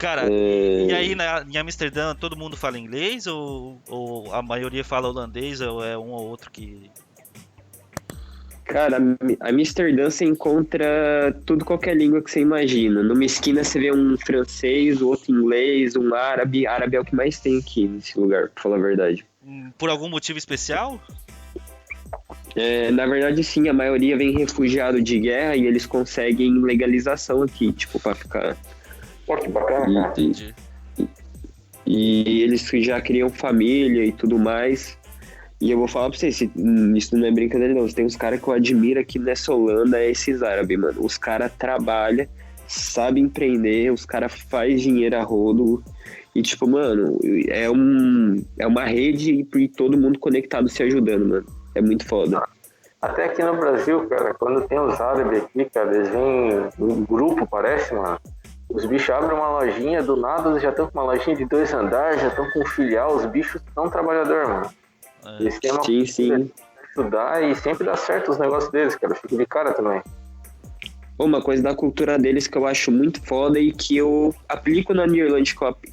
Cara, e aí em Amsterdã todo mundo fala inglês ou a maioria fala holandês ou é um ou outro que... Cara, Amsterdã você encontra tudo qualquer língua que você imagina. Numa esquina você vê um francês, outro inglês, um árabe. Árabe é o que mais tem aqui nesse lugar, pra falar a verdade. Por algum motivo especial? Na verdade, sim, a maioria vem refugiado de guerra e eles conseguem legalização aqui, tipo, pra ficar. Pô, que bacana, cara. Entendi. E eles já criam família e tudo mais. E eu vou falar pra vocês, isso não é brincadeira não, tem uns caras que eu admiro aqui nessa Holanda, é esses árabes, mano. Os caras trabalham, sabem empreender, os caras fazem dinheiro a rodo. E tipo, mano, é uma rede e todo mundo conectado se ajudando, mano. É muito foda. Até aqui no Brasil, cara, quando tem os árabes aqui, cara, eles vêm em grupo, parece, mano. Os bichos abrem uma lojinha, do nada eles já estão com uma lojinha de 2 andares, já estão com um filial, os bichos são trabalhadores, mano. Eles têm uma sim. Estudar e sempre dá certo os negócios deles, cara. Eu fico de cara também. Uma coisa da cultura deles que eu acho muito foda e que eu aplico na Irlanda,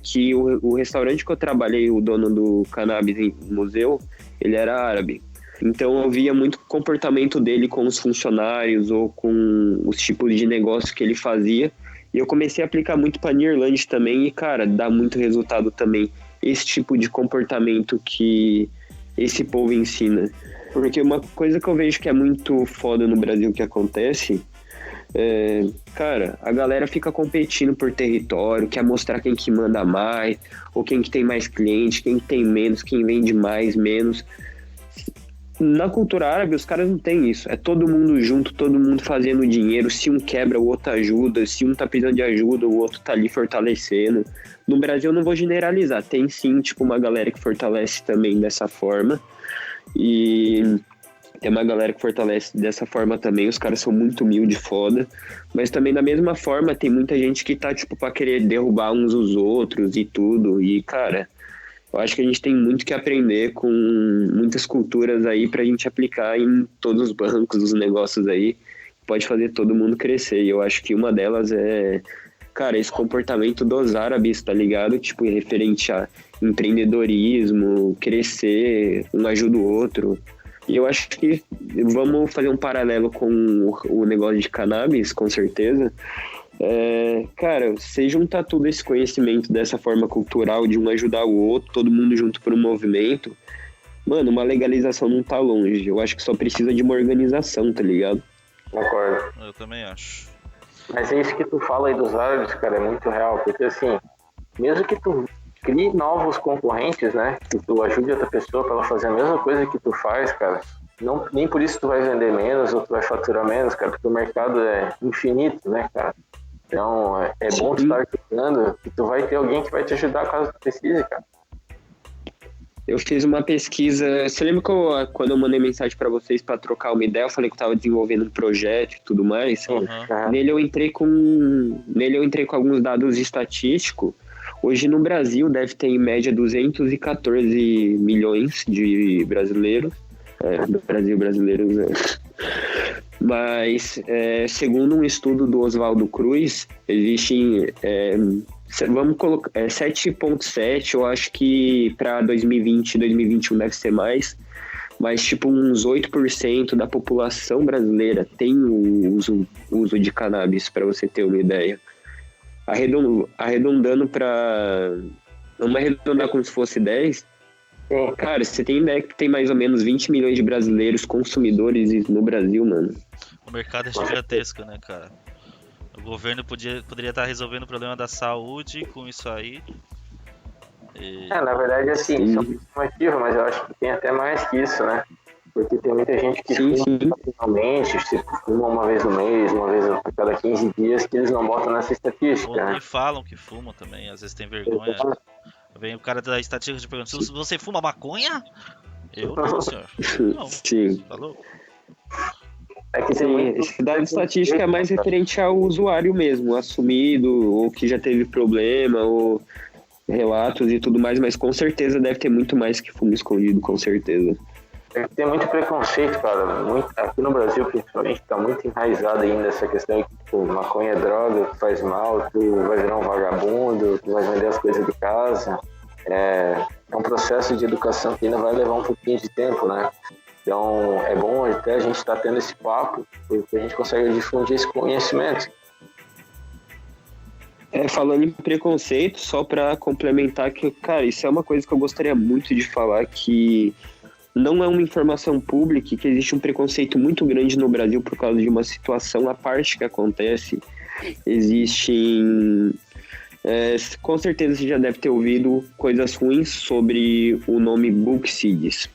que o restaurante que eu trabalhei, o dono do cannabis no museu, ele era árabe. Então eu via muito o comportamento dele com os funcionários ou com os tipos de negócio que ele fazia. E eu comecei a aplicar muito para Irlanda também e, cara, dá muito resultado também esse tipo de comportamento que esse povo ensina. Porque uma coisa que eu vejo que é muito foda no Brasil que acontece cara, a galera fica competindo por território, quer mostrar quem que manda mais, ou quem que tem mais cliente, quem que tem menos, quem vende mais, menos. Na cultura árabe, os caras não têm isso. É todo mundo junto, todo mundo fazendo dinheiro. Se um quebra, o outro ajuda. Se um tá precisando de ajuda, o outro tá ali fortalecendo. No Brasil, eu não vou generalizar. Tem sim, tipo, uma galera que fortalece também dessa forma. E tem uma galera que fortalece dessa forma também. Os caras são muito humildes, foda. Mas também, da mesma forma, tem muita gente que tá, tipo, pra querer derrubar uns os outros e tudo. E, cara, eu acho que a gente tem muito que aprender com muitas culturas aí pra gente aplicar em todos os bancos, os negócios aí. Pode fazer todo mundo crescer. E eu acho que uma delas é, cara, esse comportamento dos árabes, tá ligado? Tipo, referente a empreendedorismo, crescer, um ajuda o outro. E eu acho que vamos fazer um paralelo com o negócio de cannabis, com certeza. Cara, você juntar todo esse conhecimento dessa forma cultural de um ajudar o outro, todo mundo junto por um movimento, mano, uma legalização não tá longe. Eu acho que só precisa de uma organização, tá ligado? Concordo. Eu também acho. Mas é isso que tu fala aí dos árabes, cara, é muito real, porque assim, mesmo que tu crie novos concorrentes, né, que tu ajude outra pessoa pra ela fazer a mesma coisa que tu faz, cara, não, nem por isso tu vai vender menos ou tu vai faturar menos, cara, porque o mercado é infinito, né, cara. Então, é bom tu estar estudando que tu vai ter alguém que vai te ajudar caso tu precise, cara. Eu fiz uma pesquisa. Você lembra que quando eu mandei mensagem para vocês para trocar uma ideia, eu falei que eu tava desenvolvendo um projeto e tudo mais? Uhum. Nele eu entrei com alguns dados estatísticos. Hoje no Brasil deve ter em média 214 milhões de brasileiros. Do Brasil, brasileiros. Mas, segundo um estudo do Oswaldo Cruz, existem, vamos colocar, 7,7, eu acho que para 2020, 2021 deve ser mais, mas tipo uns 8% da população brasileira tem o uso de cannabis, para você ter uma ideia. Arredondando para... Vamos arredondar como se fosse 10. Cara, você tem ideia que tem mais ou menos 20 milhões de brasileiros consumidores no Brasil, mano? O mercado é gigantesco, né, cara? O governo poderia estar resolvendo o problema da saúde com isso aí. Na verdade, assim, isso é um motivo, mas eu acho que tem até mais que isso, né? Porque tem muita gente que fuma finalmente, se fuma uma vez no mês, uma vez a cada 15 dias, que eles não botam nessa estatística, né? E falam que fumam também, às vezes tem vergonha. Vem o cara da estatística te perguntando, você fuma maconha? Eu não, senhor. Não. Sim. Falou? Esse dado estatística é mais referente ao usuário mesmo, assumido, ou que já teve problema, ou relatos e tudo mais, mas com certeza deve ter muito mais que fumo escondido, com certeza. Tem muito preconceito, cara. Aqui no Brasil, principalmente, tá muito enraizado ainda essa questão de que tipo, maconha é droga, que faz mal, tu vai virar um vagabundo, tu vai vender as coisas de casa. É um processo de educação que ainda vai levar um pouquinho de tempo, né? Então, é bom até a gente estar tendo esse papo, porque a gente consegue difundir esse conhecimento. Falando em preconceito, só para complementar que, cara, isso é uma coisa que eu gostaria muito de falar, que não é uma informação pública, que existe um preconceito muito grande no Brasil por causa de uma situação à parte que acontece. Existem... com certeza você já deve ter ouvido coisas ruins sobre o nome Book-Seeds.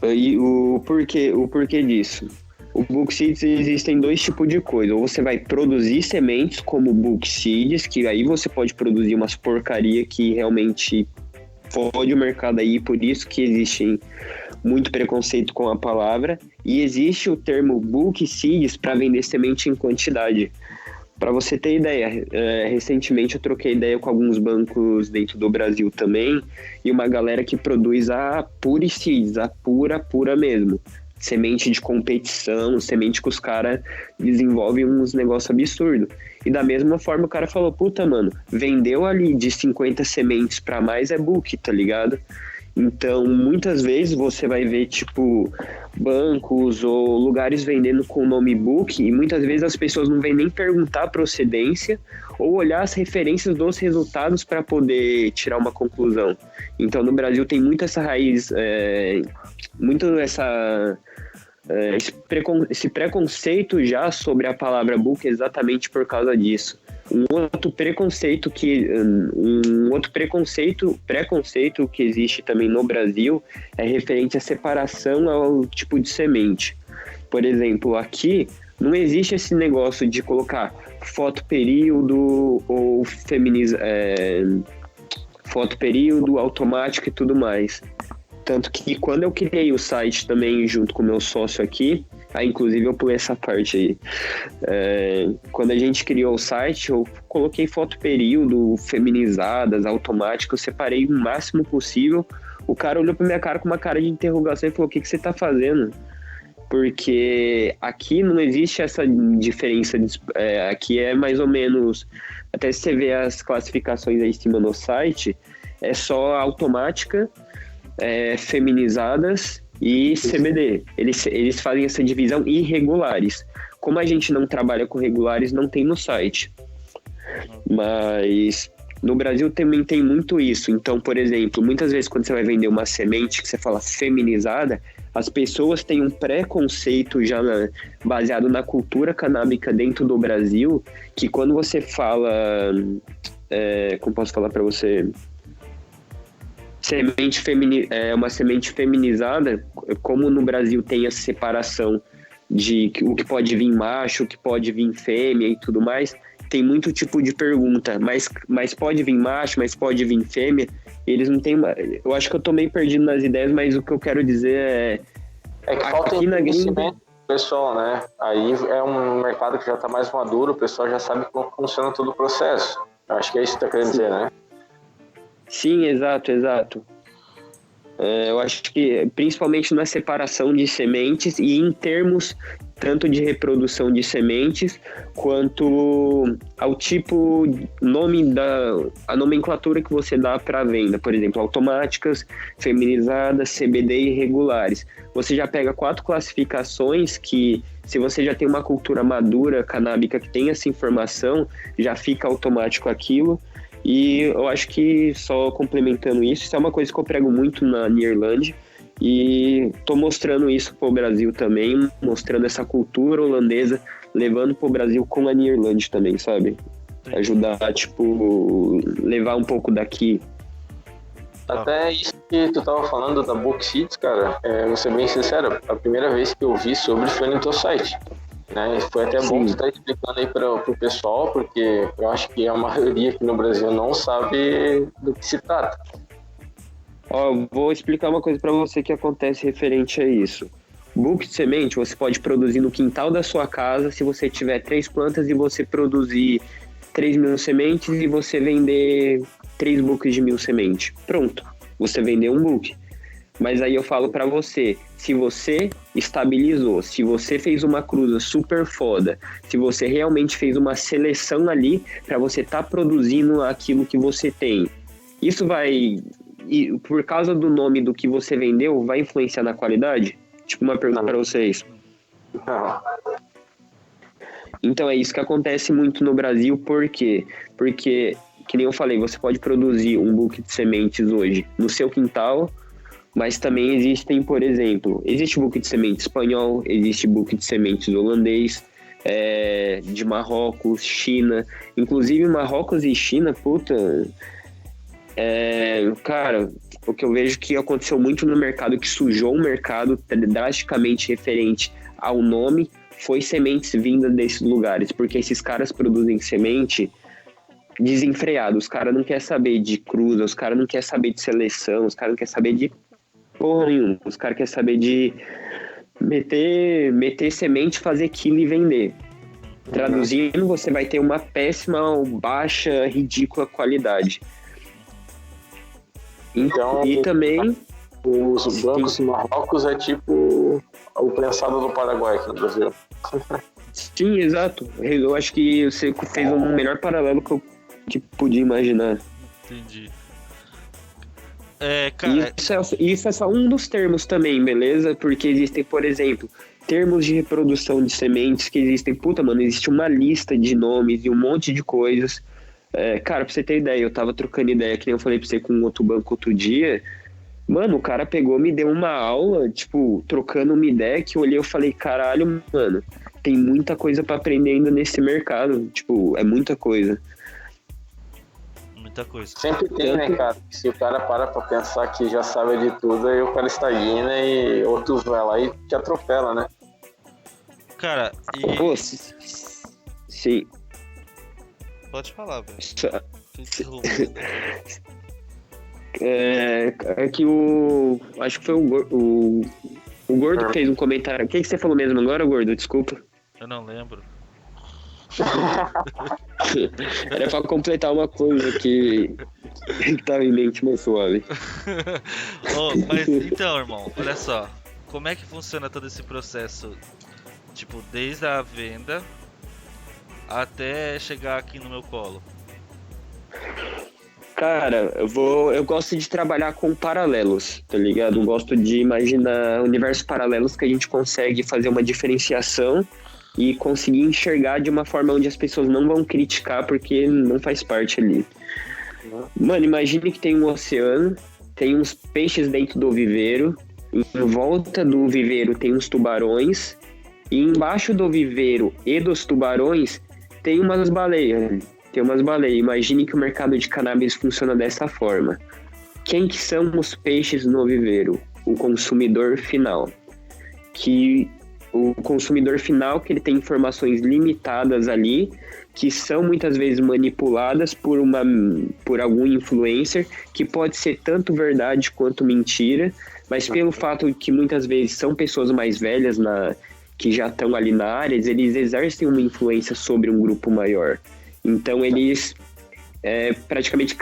E o porquê disso? O Book-Seeds existem dois tipos de coisa. Ou você vai produzir sementes como Book-Seeds, que aí você pode produzir umas porcaria que realmente fode o mercado aí, por isso que existe muito preconceito com a palavra. E existe o termo Book-Seeds para vender semente em quantidade. Para você ter ideia, recentemente eu troquei ideia com alguns bancos dentro do Brasil também, e uma galera que produz a Pure Seeds, a pura mesmo. Semente de competição, semente que os caras desenvolvem uns negócios absurdos. E da mesma forma o cara falou, puta, mano, vendeu ali de 50 sementes para mais é book, tá ligado? Então, muitas vezes você vai ver, tipo, bancos ou lugares vendendo com o nome book, e muitas vezes as pessoas não vêm nem perguntar a procedência ou olhar as referências dos resultados para poder tirar uma conclusão. Então, no Brasil tem muito essa raiz, esse preconceito já sobre a palavra book exatamente por causa disso. Um outro preconceito que existe também no Brasil é referente à separação ao tipo de semente. Por exemplo, aqui não existe esse negócio de colocar foto-período ou foto-período automático e tudo mais. Tanto que quando eu criei o site também junto com o meu sócio aqui, inclusive eu pulei essa parte aí. Quando a gente criou o site, eu coloquei foto período, feminizadas, automático, eu separei o máximo possível. O cara olhou pra minha cara com uma cara de interrogação e falou, o que você tá fazendo? Porque aqui não existe essa diferença, aqui é mais ou menos, até se você ver as classificações aí em cima no site, é só automática, feminizadas e CBD. Eles fazem essa divisão irregulares. Como a gente não trabalha com regulares, não tem no site. Mas no Brasil também tem muito isso. Então, por exemplo, muitas vezes quando você vai vender uma semente que você fala feminizada, as pessoas têm um preconceito já baseado na cultura canábica dentro do Brasil, que quando você fala... como posso falar para você... uma semente feminizada, como no Brasil tem essa separação de o que pode vir macho, o que pode vir fêmea e tudo mais, tem muito tipo de pergunta, mas pode vir macho, mas pode vir fêmea, eles não têm... Eu acho que eu tô meio perdido nas ideias, mas o que eu quero dizer é que falta conhecimento pessoal, né? Aí é um mercado que já tá mais maduro, o pessoal já sabe como funciona todo o processo. Eu acho que é isso que tá querendo dizer, né? Sim, exato. Eu acho que principalmente na separação de sementes e em termos tanto de reprodução de sementes quanto ao tipo, a nomenclatura que você dá para a venda. Por exemplo, automáticas, feminizadas, CBD e regulares. Você já pega 4 classificações que, se você já tem uma cultura madura canábica que tem essa informação, já fica automático aquilo. E eu acho que, só complementando isso é uma coisa que eu prego muito na Nearland, e tô mostrando isso pro Brasil também, mostrando essa cultura holandesa, levando pro Brasil com a Nearland também, sabe? Ajudar, levar um pouco daqui. Até isso que tu tava falando da Book-Seeds, cara, vou ser bem sincero, a primeira vez que eu vi sobre foi no teu site. Né? Foi até bom você estar explicando aí para o pessoal, porque eu acho que a maioria aqui no Brasil não sabe do que se trata. Vou explicar uma coisa para você que acontece referente a isso. Book de semente você pode produzir no quintal da sua casa, se você tiver 3 plantas e você produzir 3.000 sementes e você vender 3 books de 1.000 sementes. Pronto, você vendeu um book. Mas aí eu falo pra você, se você estabilizou, se você fez uma cruza super foda, se você realmente fez uma seleção ali pra você estar produzindo aquilo que você tem, isso vai, por causa do nome do que você vendeu, vai influenciar na qualidade? Tipo, uma pergunta pra vocês. Não. Então é isso que acontece muito no Brasil, por quê? Porque, que nem eu falei, você pode produzir um book de sementes hoje no seu quintal, mas também existem, por exemplo, existe book de semente espanhol, existe book de sementes holandês, de Marrocos, China, inclusive Marrocos e China, puta, cara, o que eu vejo que aconteceu muito no mercado, que sujou o mercado drasticamente referente ao nome, foi sementes vindas desses lugares, porque esses caras produzem semente desenfreado, os caras não querem saber de cruza, os caras não querem saber de seleção, os caras não querem saber de porra nenhuma, os caras querem saber de meter semente, fazer quilo e vender. Traduzindo, você vai ter uma péssima, baixa, ridícula qualidade. Então, e também os blancos do Marrocos é tipo o prensado do Paraguai aqui no Brasil. Sim, exato. Eu acho que você fez um melhor paralelo que podia imaginar. Entendi. Cara... Isso é só um dos termos também, beleza? Porque existem, por exemplo, termos de reprodução de sementes que existem. Puta, mano, existe uma lista de nomes e um monte de coisas. Cara, pra você ter ideia, eu tava trocando ideia, que nem eu falei pra você com um outro banco outro dia. Mano, o cara pegou, me deu uma aula, tipo, trocando uma ideia que eu olhei e falei, caralho, mano, tem muita coisa pra aprender ainda nesse mercado. Tipo, é muita coisa. Muita coisa. Sempre tem, né, cara? Se o cara para pra pensar que já sabe de tudo, aí o cara estagna e outros vai lá e te atropela, né? Cara, Pô, sim. Pode falar, velho. Que acho que foi o Gordo que fez um comentário. O que você falou mesmo agora, Gordo? Desculpa. Eu não lembro. Era pra completar uma coisa que tava em mente mais suave. Mas então, irmão, olha só. Como é que funciona todo esse processo? Tipo, desde a venda até chegar aqui no meu colo. Cara, eu gosto de trabalhar com paralelos, tá ligado? Eu gosto de imaginar universos paralelos que a gente consegue fazer uma diferenciação e conseguir enxergar de uma forma onde as pessoas não vão criticar porque não faz parte ali. Mano, imagine que tem um oceano, tem uns peixes dentro do viveiro, em volta do viveiro tem uns tubarões, e embaixo do viveiro e dos tubarões tem umas baleias. Imagine que o mercado de cannabis funciona dessa forma. Quem que são os peixes no viveiro? O consumidor final. O consumidor final que ele tem informações limitadas ali, que são muitas vezes manipuladas por algum influencer, que pode ser tanto verdade quanto mentira, mas pelo fato de que muitas vezes são pessoas mais velhas que já estão ali na área, eles exercem uma influência sobre um grupo maior. Então eles praticamente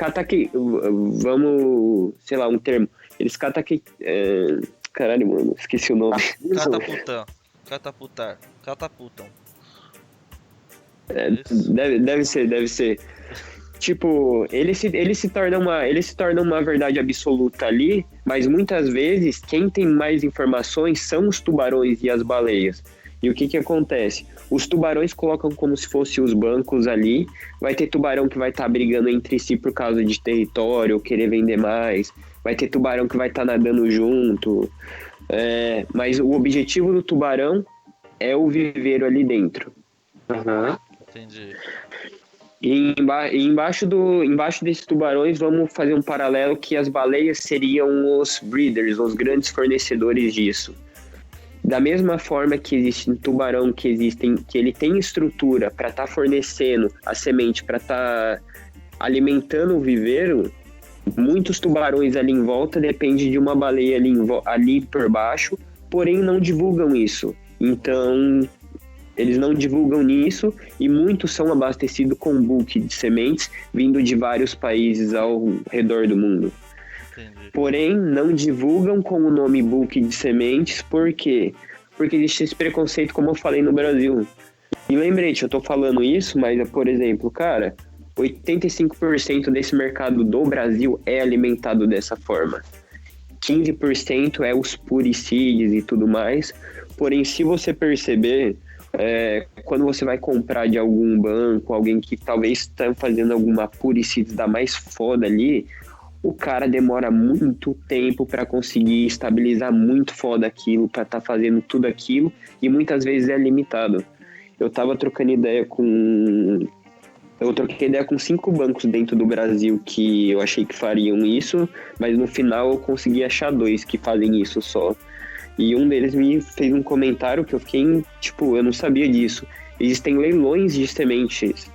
vamos, sei lá, um termo, eles caralho, mano, esqueci o nome. Catapultam. Deve ser. Tipo, ele se torna uma verdade absoluta ali, mas muitas vezes quem tem mais informações são os tubarões e as baleias. E o que acontece? Os tubarões colocam como se fossem os bancos ali, vai ter tubarão que vai estar brigando entre si por causa de território, querer vender mais, vai ter tubarão que vai estar nadando junto, mas o objetivo do tubarão é o viveiro ali dentro. Uhum. Entendi. E embaixo desses tubarões, vamos fazer um paralelo que as baleias seriam os breeders, os grandes fornecedores disso. Da mesma forma que existe um tubarão que ele tem estrutura para estar fornecendo a semente, para estar alimentando o viveiro, muitos tubarões ali em volta dependem de uma baleia ali por baixo, porém não divulgam isso. Então, eles não divulgam nisso e muitos são abastecidos com bulk de sementes vindo de vários países ao redor do mundo. Entendi. Porém, não divulgam com o nome Book de sementes, por quê? Porque existe esse preconceito, como eu falei no Brasil. E lembrete, eu tô falando isso, mas, por exemplo, cara, 85% desse mercado do Brasil é alimentado dessa forma. 15% é os puricídios e tudo mais. Porém, se você perceber, quando você vai comprar de algum banco, alguém que talvez está fazendo alguma puricídio da mais foda ali, o cara demora muito tempo para conseguir estabilizar muito foda aquilo, para estar fazendo tudo aquilo, e muitas vezes é limitado. Eu troquei ideia com 5 bancos dentro do Brasil que eu achei que fariam isso, mas no final eu consegui achar 2 que fazem isso só. E um deles me fez um comentário que eu fiquei, tipo, eu não sabia disso. Existem leilões de sementes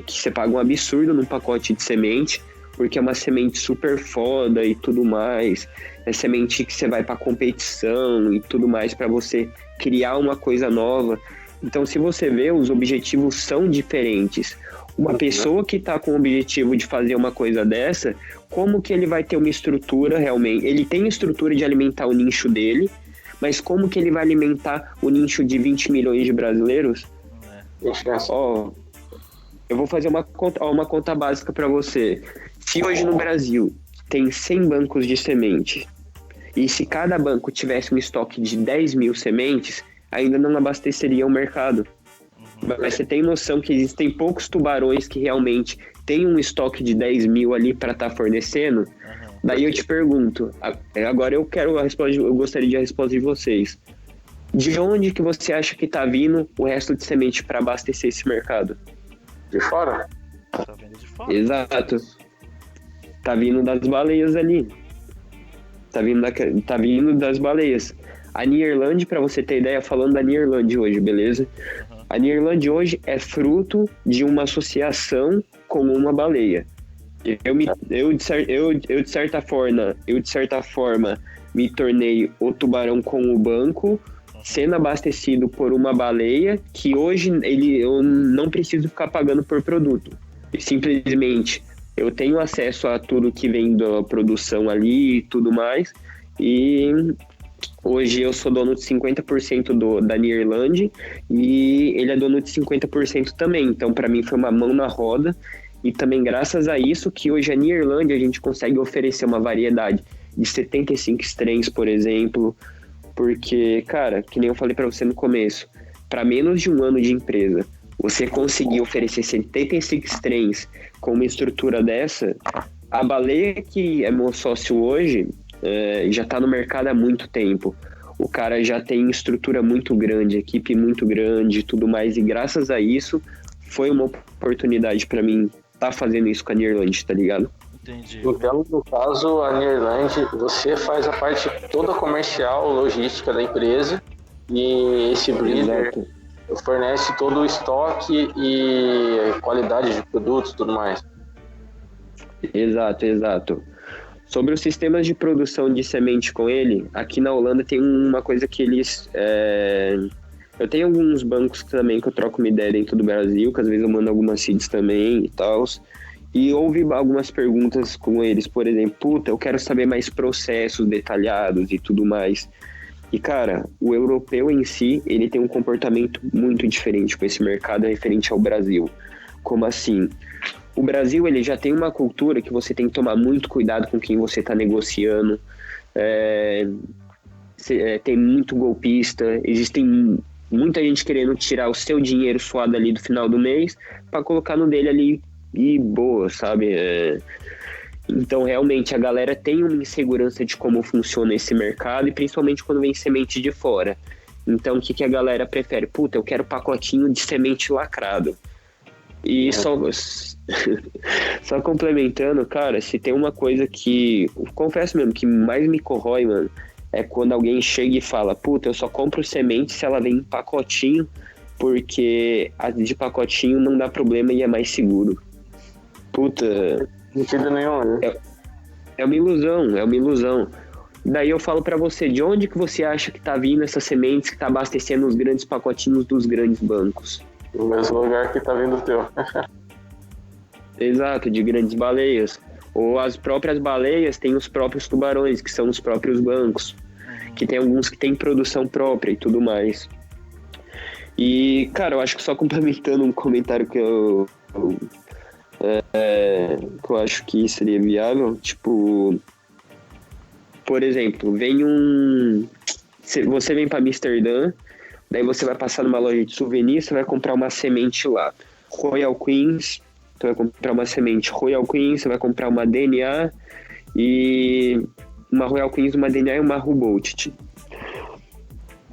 que você paga um absurdo num pacote de semente, porque é uma semente super foda e tudo mais. É semente que você vai pra competição e tudo mais para você criar uma coisa nova. Então, se você vê, os objetivos são diferentes. Uma pessoa que está com o objetivo de fazer uma coisa dessa, como que ele vai ter uma estrutura realmente? Ele tem estrutura de alimentar o nicho dele, mas como que ele vai alimentar o nicho de 20 milhões de brasileiros? Ó, eu vou fazer uma conta básica para você. Se hoje no Brasil tem 100 bancos de semente, e se cada banco tivesse um estoque de 10 mil sementes, ainda não abasteceria o mercado. Mas você tem noção que existem poucos tubarões que realmente têm um estoque de 10 mil ali para estar fornecendo? Daí eu te pergunto, agora eu gostaria de a resposta de vocês. De onde que você acha que está vindo o resto de semente para abastecer esse mercado? De fora? Tá vindo de fora. Exato. Tá vindo das baleias ali. Tá vindo das baleias. A Nearland, para você ter ideia, falando da Nearland hoje, beleza? A Nearland hoje é fruto de uma associação com uma baleia. Eu de certa forma, me tornei o tubarão com o banco, sendo abastecido por uma baleia, que hoje eu não preciso ficar pagando por produto. Simplesmente, eu tenho acesso a tudo que vem da produção ali e tudo mais, e hoje eu sou dono de 50% da Nearland e ele é dono de 50% também. Então, para mim, foi uma mão na roda. E também graças a isso que hoje a Nearland a gente consegue oferecer uma variedade de 75 strains, por exemplo. Porque, cara, que nem eu falei para você no começo, para menos de um ano de empresa, você conseguir oferecer 75 strains com uma estrutura dessa, a baleia que é meu sócio hoje já está no mercado há muito tempo. O cara já tem estrutura muito grande, equipe muito grande e tudo mais. E graças a isso, foi uma oportunidade para mim estar fazendo isso com a Nearland, tá ligado? Entendi. Então, no caso, a Nearland, você faz a parte toda comercial, logística da empresa, e esse breeder fornece todo o estoque e qualidade de produtos e tudo mais. Exato. Sobre os sistemas de produção de semente com ele, aqui na Holanda tem uma coisa que eles... Eu tenho alguns bancos também que eu troco uma ideia dentro do Brasil, que às vezes eu mando algumas seeds também e tal. E houve algumas perguntas com eles, por exemplo, eu quero saber mais processos detalhados e tudo mais. E, cara, o europeu em si, ele tem um comportamento muito diferente com esse mercado referente ao Brasil. Como assim? O Brasil, ele já tem uma cultura que você tem que tomar muito cuidado com quem você está negociando. Tem muito golpista, existem muita gente querendo tirar o seu dinheiro suado ali do final do mês para colocar no dele ali e boa, sabe? Então, realmente, a galera tem uma insegurança de como funciona esse mercado, e principalmente quando vem semente de fora. Então, o que a galera prefere? Eu quero pacotinho de semente lacrado. E só complementando, cara, se tem uma coisa que, confesso mesmo, que mais me corrói, mano, é quando alguém chega e fala, eu só compro semente se ela vem em pacotinho, porque a de pacotinho não dá problema e é mais seguro. Sentido nenhum, né? É uma ilusão. Daí eu falo pra você, de onde que você acha que tá vindo essas sementes que tá abastecendo os grandes pacotinhos dos grandes bancos? No mesmo lugar que tá vindo o teu. Exato, de grandes baleias. Ou as próprias baleias têm os próprios tubarões, que são os próprios bancos, que tem alguns que têm produção própria e tudo mais. E, cara, eu acho que só complementando um comentário que eu acho que seria viável, tipo, por exemplo, você vem para Amsterdã, daí você vai passar numa loja de souvenir, você vai comprar uma semente lá, Royal Queens, você vai comprar uma semente Royal Queens, você vai comprar uma DNA e uma Royal Queens, uma DNA e uma Humboldt.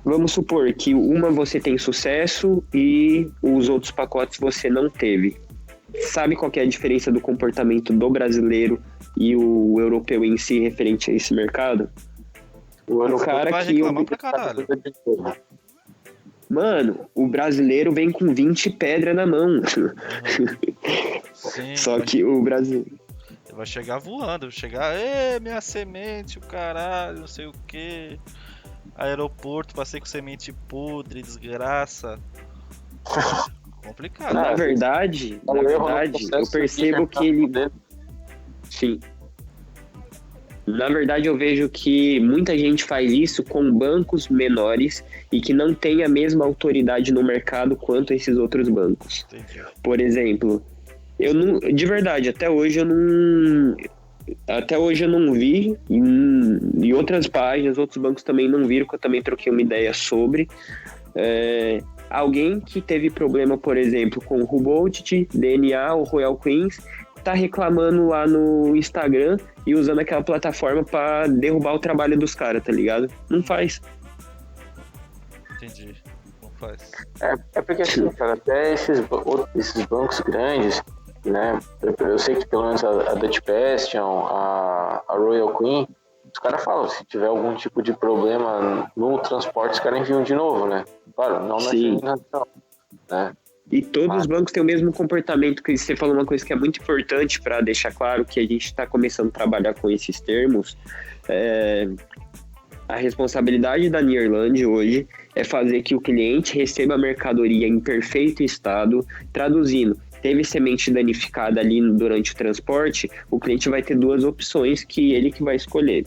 Vamos supor que uma você tem sucesso e os outros pacotes você não teve. Sabe qual que é a diferença do comportamento do brasileiro e o europeu em si referente a esse mercado? O cara vai que... reclamar pra caralho. Mano, o brasileiro vem com 20 pedras na mão. Sim, Só que o Brasil... vai chegar voando, minha semente, o caralho, não sei o que. Aeroporto, passei com semente podre, desgraça. Complicado. Na verdade, eu percebo que ele... Sim. Na verdade, eu vejo que muita gente faz isso com bancos menores e que não tem a mesma autoridade no mercado quanto esses outros bancos. Entendi. Por exemplo, de verdade, até hoje eu não vi, em outras páginas, outros bancos também não viram, que eu também troquei uma ideia sobre, alguém que teve problema, por exemplo, com o Humboldt, DNA ou Royal Queens, tá reclamando lá no Instagram e usando aquela plataforma pra derrubar o trabalho dos caras, tá ligado? Não faz. Entendi. Não faz. É porque assim, cara, até esses bancos grandes, né? Eu sei que pelo menos a Dutch Bastion, a Royal Queen, os caras falam, se tiver algum tipo de problema no transporte, os caras enviam de novo, né? Claro, não na terminação, né? E todos os bancos têm o mesmo comportamento, que você falou uma coisa que é muito importante para deixar claro que a gente está começando a trabalhar com esses termos. A responsabilidade da Nearland hoje é fazer que o cliente receba a mercadoria em perfeito estado, traduzindo. Teve semente danificada ali durante o transporte, o cliente vai ter duas opções que ele que vai escolher.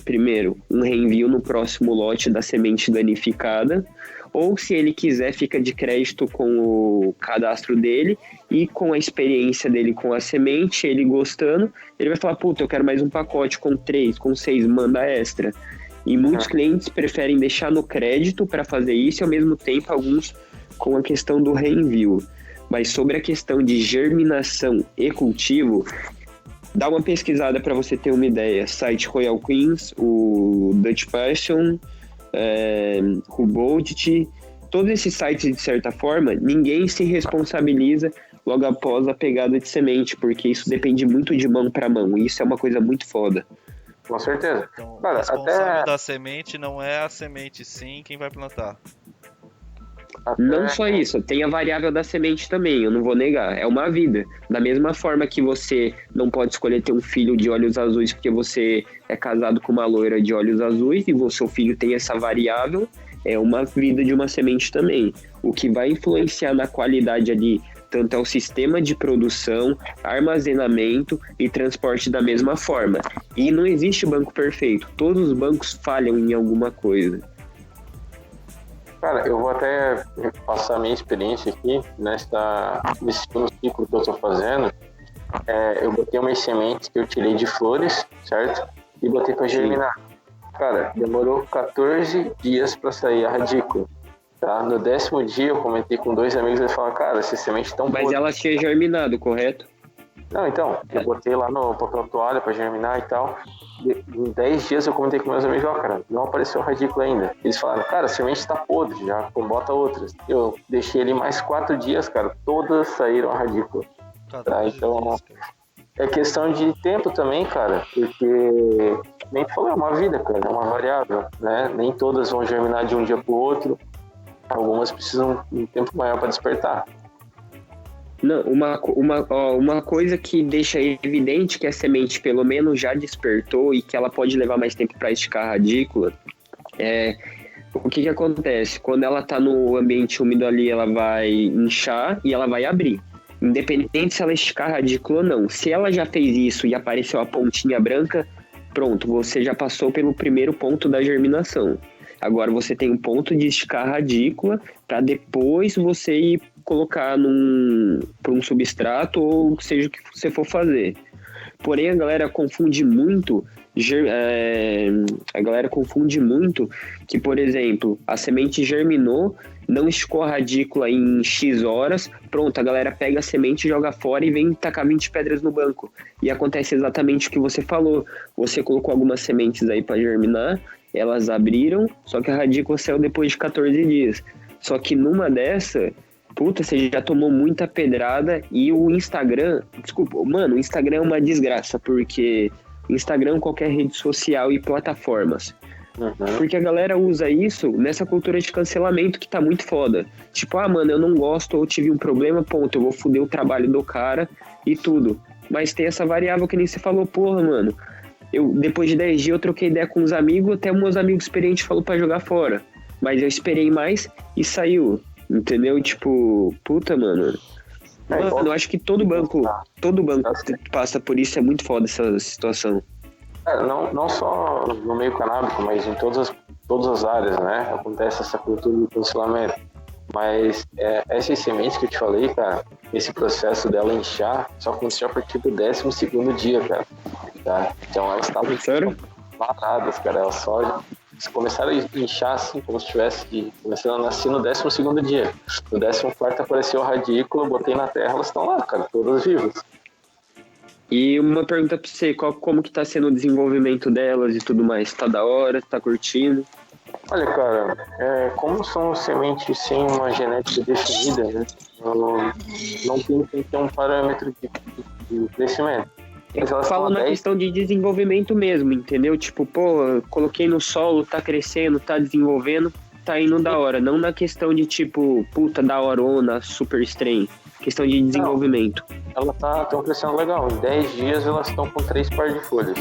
Primeiro, um reenvio no próximo lote da semente danificada, ou se ele quiser, fica de crédito com o cadastro dele e com a experiência dele com a semente, ele gostando, ele vai falar, puta, eu quero mais um pacote com 3, com 6, manda extra. E muitos clientes preferem deixar no crédito para fazer isso, e ao mesmo tempo alguns com a questão do reenvio. Mas sobre a questão de germinação e cultivo, dá uma pesquisada para você ter uma ideia. Site Royal Queens, o Dutch Passion, Humboldt, todos esses sites, de certa forma, ninguém se responsabiliza logo após a pegada de semente, porque isso depende muito de mão para mão, e isso é uma coisa muito foda. Com certeza. Então, cara, o responsável da semente não é a semente, sim quem vai plantar. Não só isso, tem a variável da semente também, eu não vou negar, é uma vida. Da mesma forma que você não pode escolher ter um filho de olhos azuis porque você é casado com uma loira de olhos azuis e o seu filho tem essa variável, é uma vida de uma semente também. O que vai influenciar na qualidade ali, tanto é o sistema de produção, armazenamento e transporte da mesma forma. E não existe banco perfeito, todos os bancos falham em alguma coisa. Cara, eu vou até passar a minha experiência aqui nesse segundo ciclo que eu estou fazendo. Eu botei umas sementes que eu tirei de flores, certo? E botei para germinar. Cara, demorou 14 dias para sair a radícula. Tá? No 10º dia eu comentei com 2 amigos e eles falaram, cara, essa semente é tão boa. Mas ela tinha germinado, correto? Não, então, eu botei lá no papel toalha para germinar e tal. Em 10 dias eu comentei com meus amigos, cara, não apareceu radícula ainda. Eles falaram, cara, a semente tá podre, já bota outras. Eu deixei ele mais 4 dias, cara, todas saíram a radícula. Tá? Então, é questão de tempo também, cara, porque, nem tu falou, é uma vida, cara, é uma variável, né? Nem todas vão germinar de um dia pro outro, algumas precisam de um tempo maior para despertar. Não, uma coisa que deixa evidente que a semente pelo menos já despertou e que ela pode levar mais tempo para esticar a radícula o que acontece? Quando ela está no ambiente úmido ali, ela vai inchar e ela vai abrir. Independente se ela esticar a radícula ou não. Se ela já fez isso e apareceu a pontinha branca, pronto, você já passou pelo primeiro ponto da germinação. Agora você tem um ponto de esticar a radícula para depois você ir colocar para um substrato ou seja o que você for fazer. Porém, a galera confunde muito que, por exemplo, a semente germinou, não esticou a radícula em X horas, pronto, a galera pega a semente, joga fora e vem tacar 20 pedras no banco. E acontece exatamente o que você falou. Você colocou algumas sementes aí para germinar, elas abriram, só que a radícula saiu depois de 14 dias. Só que numa dessa, puta, você já tomou muita pedrada e o Instagram... Desculpa, mano, o Instagram é uma desgraça, porque Instagram, qualquer rede social e plataformas. Porque a galera usa isso nessa cultura de cancelamento que tá muito foda. Tipo, mano, eu não gosto ou tive um problema, ponto, eu vou foder o trabalho do cara e tudo. Mas tem essa variável que nem você falou, porra, mano. Depois de 10 dias eu troquei ideia com uns amigos, até meus amigos experientes falou pra jogar fora. Mas eu esperei mais e saiu. Entendeu? Tipo, puta, mano. Mano, eu acho que todo banco passa por isso, é muito foda essa situação. Não só no meio canábico, mas em todas as áreas, né? Acontece essa cultura do cancelamento. Mas essas sementes que eu te falei, cara, esse processo dela inchar só aconteceu a partir do 12º dia, cara. Tá? Então elas estavam paradas, cara. Elas só começaram a inchar assim, como se estivesse começando a nascer no 12º dia. No 14º apareceu a radícula, eu botei na terra, elas estão lá, cara, todas vivas. E uma pergunta pra você, como que tá sendo o desenvolvimento delas e tudo mais? Tá da hora? Tá curtindo? Olha, cara, como são sementes sem uma genética definida, né? Não tem que ter um parâmetro de crescimento. Eu falo na questão de desenvolvimento mesmo, entendeu? Tipo, pô, coloquei no solo, tá crescendo, tá desenvolvendo, tá indo da hora. Não na questão de tipo, puta, da horona, super estranho. Questão de desenvolvimento. Elas estão crescendo legal. Em 10 dias elas estão com 3 pares de folhas.